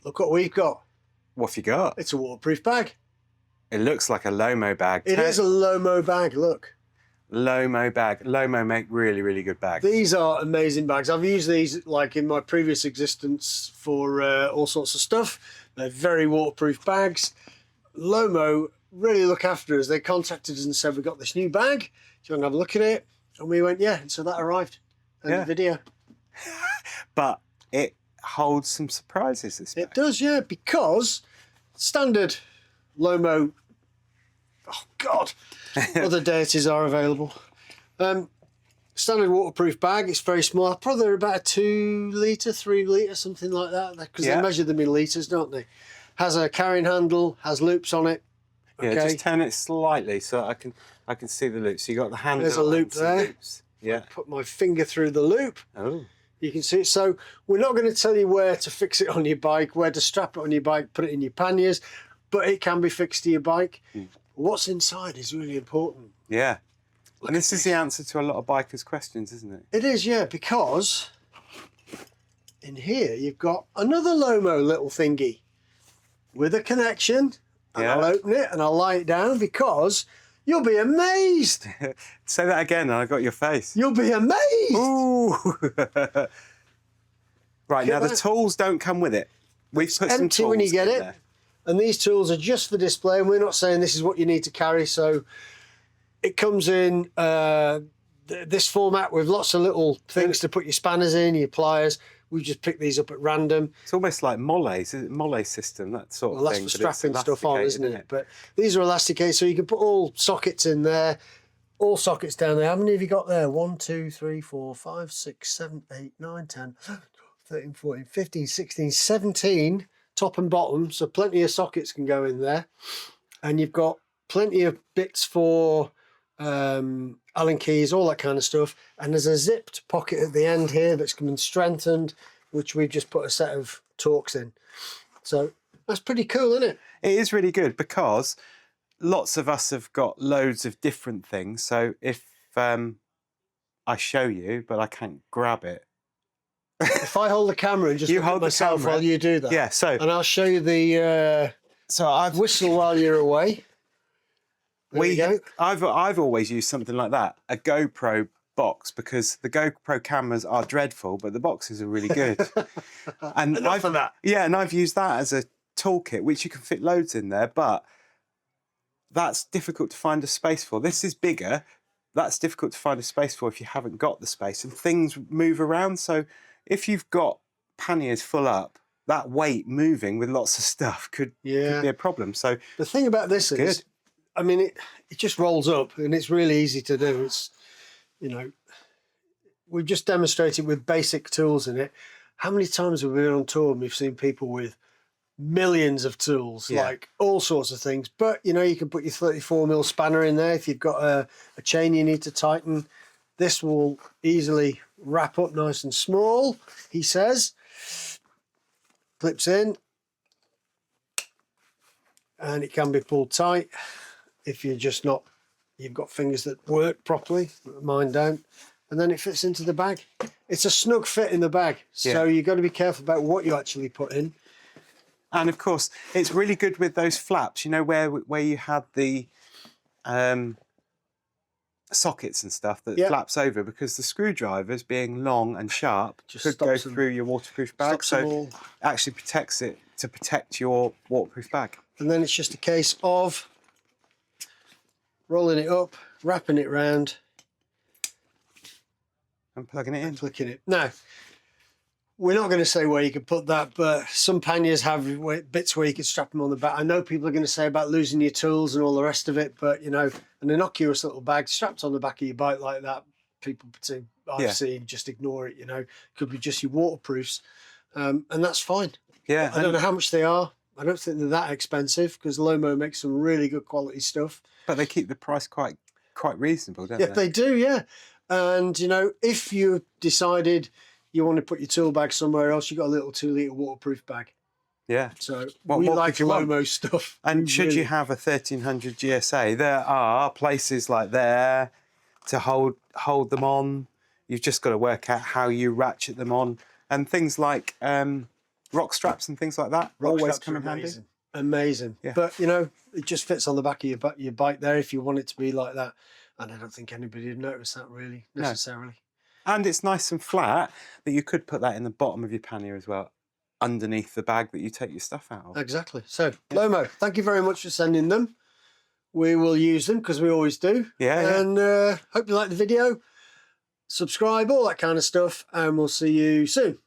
look what we've got. What have you got? It's a waterproof bag. It looks like a Lomo bag. It is a Lomo bag, look. Lomo bag. Lomo make really, really good bags. These are amazing bags. I've used these like in my previous existence for all sorts of stuff. They're very waterproof bags. Lomo really look after us. They contacted us and said, we've got this new bag. Do you want to have a look at it? And we went, yeah. And so that arrived. And the video. But it holds some surprises, this bag. It does, yeah, because standard Lomo, oh God, other deities are available. Standard waterproof bag, it's very small. Probably about a 2 litre, 3 litre, something like that, because they measure them in litres, don't they? Has a carrying handle, has loops on it. Yeah, just turn it slightly so I can see the loops. So you got the handle. There's a loop there. Loops. Yeah. Put my finger through the loop. Oh. You can see it. So we're not going to tell you where to fix it on your bike, where to strap it on your bike, put it in your panniers, but it can be fixed to your bike. What's inside is really important. Yeah. And this is the answer to a lot of bikers' questions, isn't it? It is, yeah, because in here you've got another Lomo little thingy with a connection. And I'll open it and I'll lie it down because you'll be amazed. Say that again and I got your face. You'll be amazed. Ooh. Right, now the tools don't come with it. We've put some empty tools when you get it. there. And these tools are just for display, and we're not saying this is what you need to carry. So it comes in this format with lots of little things to put your spanners in, your pliers. We just pick these up at random. It's almost like Molle's, Molle system, that sort of thing. Well, that's for strapping stuff on, isn't it? But these are elasticated, so you can put all sockets in there, all sockets down there. How many have you got there? 1, 2, 3, 4, 5, 6, 7, 8, 9, 10, 13, 14, 15, 16, 17, top and bottom. So plenty of sockets can go in there. And you've got plenty of bits for Allen keys, all that kind of stuff. And there's a zipped pocket at the end here that's been strengthened, which we've just put a set of Torx in. So that's pretty cool, isn't it? It is really good because lots of us have got loads of different things. So if I show you, but I can't grab it. If I hold the camera and just you look hold at myself the camera, while you do that. Yeah, so. And I'll show you the so I've whistle while you're away. I've always used something like that, a GoPro box, because the GoPro cameras are dreadful, but the boxes are really good. And Enough of that. Yeah, and I've used that as a toolkit, which you can fit loads in there, but that's difficult to find a space for. This is bigger. That's difficult to find a space for if you haven't got the space, and things move around. So if you've got panniers full up, that weight moving with lots of stuff could be a problem. So the thing about this is, I mean, it just rolls up and it's really easy to do. It's, you know, we've just demonstrated with basic tools in it. How many times have we been on tour and we've seen people with millions of tools, like all sorts of things. But, you know, you can put your 34mm spanner in there if you've got a chain you need to tighten. This will easily wrap up nice and small, he says. Clips in. And it can be pulled tight if you're just not, you've got fingers that work properly. Mine don't. And then it fits into the bag. It's a snug fit in the bag. So you've got to be careful about what you actually put in. And of course, it's really good with those flaps, you know, where you had the sockets and stuff that flaps over, because the screwdrivers, being long and sharp, could go through your waterproof bag. So it actually protects it to protect your waterproof bag. And then it's just a case of rolling it up, wrapping it round, and plugging it in. Clicking it. Now, we're not going to say where you can put that, but some panniers have bits where you can strap them on the back. I know people are going to say about losing your tools and all the rest of it, but, you know, an innocuous little bag strapped on the back of your bike like that, people I've seen just ignore it, you know. Could be just your waterproofs, and that's fine. Yeah. I don't know how much they are. I don't think they're that expensive, because Lomo makes some really good quality stuff. But they keep the price quite reasonable, don't they? Yeah, they do, yeah. And, you know, if you decided you want to put your tool bag somewhere else, you've got a little 2-litre waterproof bag. Yeah. So what like Lomo stuff. And should you have a 1300 GSA, there are places like there to hold them on. You've just got to work out how you ratchet them on. And things like rock straps and things like that always come in handy. Amazing. Yeah. But, you know, it just fits on the back of your bike there if you want it to be like that. And I don't think anybody would notice that really necessarily. No. And it's nice and flat that you could put that in the bottom of your pannier as well, underneath the bag that you take your stuff out of. Exactly. So, Lomo, thank you very much for sending them. We will use them because we always do. Yeah. And hope you like the video. Subscribe, all that kind of stuff. And we'll see you soon.